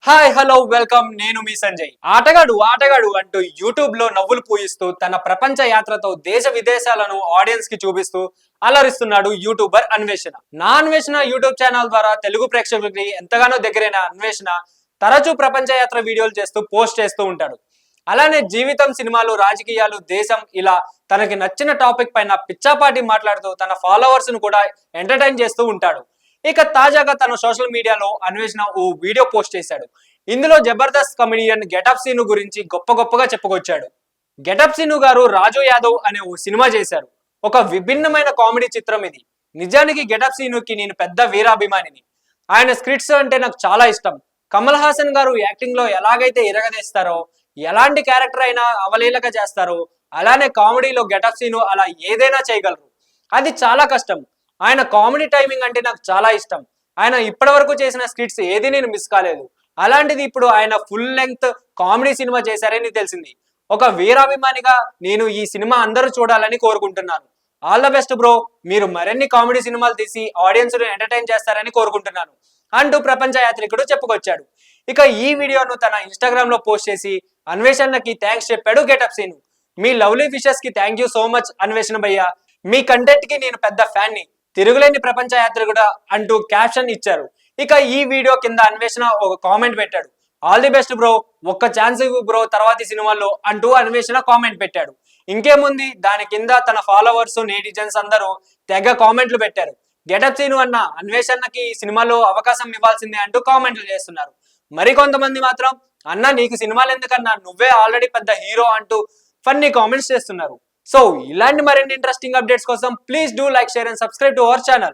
Hi hello welcome నేను మీ సంజయ్. ఆటగాడు ఆటగాడు అంటూ యూట్యూబ్ లో నవ్వులు పూయిస్తూ తన ప్రపంచ యాత్రతో దేశ విదేశాలను ఆడియన్స్ కి చూపిస్తూ అలరిస్తున్నాడు యూట్యూబర్ అన్వేషణ. నా అన్వేషణ యూట్యూబ్ ఛానల్ ద్వారా తెలుగు ప్రేక్షకులకి ఎంతగానో దగ్గరైన అన్వేషణ తరచూ ప్రపంచ యాత్ర వీడియోలు చేస్తూ పోస్ట్ చేస్తూ ఉంటాడు. అలానే జీవితం, సినిమాలు, రాజకీయాలు, దేశం ఇలా తనకి నచ్చిన టాపిక్ పైన పిచ్చాపాటి మాట్లాడుతూ తన ఫాలోవర్స్ ను కూడా ఎంటర్టైన్ చేస్తూ ఉంటాడు. ఇక తాజాగా తన సోషల్ మీడియాలో అన్వేషణ ఓ వీడియో పోస్ట్ చేశాడు. ఇందులో జబర్దస్త్ కమెడియన్ గెటప్ సీను గురించి గొప్పగా చెప్పుకొచ్చాడు. గెటప్ సీను గారు రాజు యాదవ్ అనే ఓ సినిమా చేశారు. ఒక విభిన్నమైన కామెడీ చిత్రం ఇది. నిజానికి గెటప్ సీనుకి నేను పెద్ద వీరాభిమానిని. ఆయన స్క్రిప్ట్స్ అంటే నాకు చాలా ఇష్టం. కమల్ హాసన్ గారు యాక్టింగ్ లో ఎలాగైతే ఇరగదీస్తారో, ఎలాంటి క్యారెక్టర్ అయినా అవలీలగా చేస్తారో, అలానే కామెడీలో గెటప్ సీను అలా ఏదైనా చేయగలరు. అది చాలా కష్టం. ఆయన కామెడీ టైమింగ్ అంటే నాకు చాలా ఇష్టం. ఆయన ఇప్పటి వరకు చేసిన స్కిట్స్ ఏది నేను మిస్ కాలేదు. అలాంటిది ఇప్పుడు ఆయన ఫుల్ లెంగ్త్ కామెడీ సినిమా చేశారని తెలిసింది. ఒక వీరాభిమానిగా నేను ఈ సినిమా అందరూ చూడాలని కోరుకుంటున్నాను. All the best bro. మీరు మరిన్ని కామెడీ సినిమాలు తీసి ఆడియన్స్ ను ఎంటర్టైన్ చేస్తారని కోరుకుంటున్నాను అంటూ ప్రపంచ యాత్రికుడు చెప్పుకొచ్చాడు. ఇక ఈ వీడియోను తన ఇన్స్టాగ్రామ్ లో పోస్ట్ చేసి అన్వేషణకి థ్యాంక్స్ చెప్పాడు గెటప్ సీను. మీ లవ్లీ విషెస్ కి థ్యాంక్ యూ సో మచ్ అన్వేషణ భయ్య. మీ కంటెంట్ కి నేను పెద్ద ఫ్యాన్ ని. తిరుగులేని ప్రపంచ యాత్రికుడు అంటూ క్యాప్షన్ ఇచ్చారు. ఇక ఈ వీడియో కింద అన్వేషణ ఒక కామెంట్ పెట్టాడు. ఆల్ ది బెస్ట్ బ్రో, ఒక్క ఛాన్స్ బ్రో తర్వాతి సినిమాల్లో అంటూ అన్వేషణ కామెంట్ పెట్టాడు. ఇంకేముంది, దాని కింద తన ఫాలోవర్స్, నెటిజన్స్ అందరూ తెగ కామెంట్లు పెట్టారు. గెటప్ సీను అన్న అన్వేషణకి సినిమాలో అవకాశం ఇవ్వాల్సిందే అంటూ కామెంట్లు చేస్తున్నారు. మరికొంతమంది మాత్రం అన్న నీకు సినిమాలు ఎందుకన్నా, నువ్వే ఆల్రెడీ పెద్ద హీరో అంటూ ఫన్నీ కామెంట్స్ చేస్తున్నారు. సో ఇలాంటి మరిన్ని ఇంట్రెస్టింగ్ అప్డేట్స్ కోసం please do like, share and subscribe to our channel.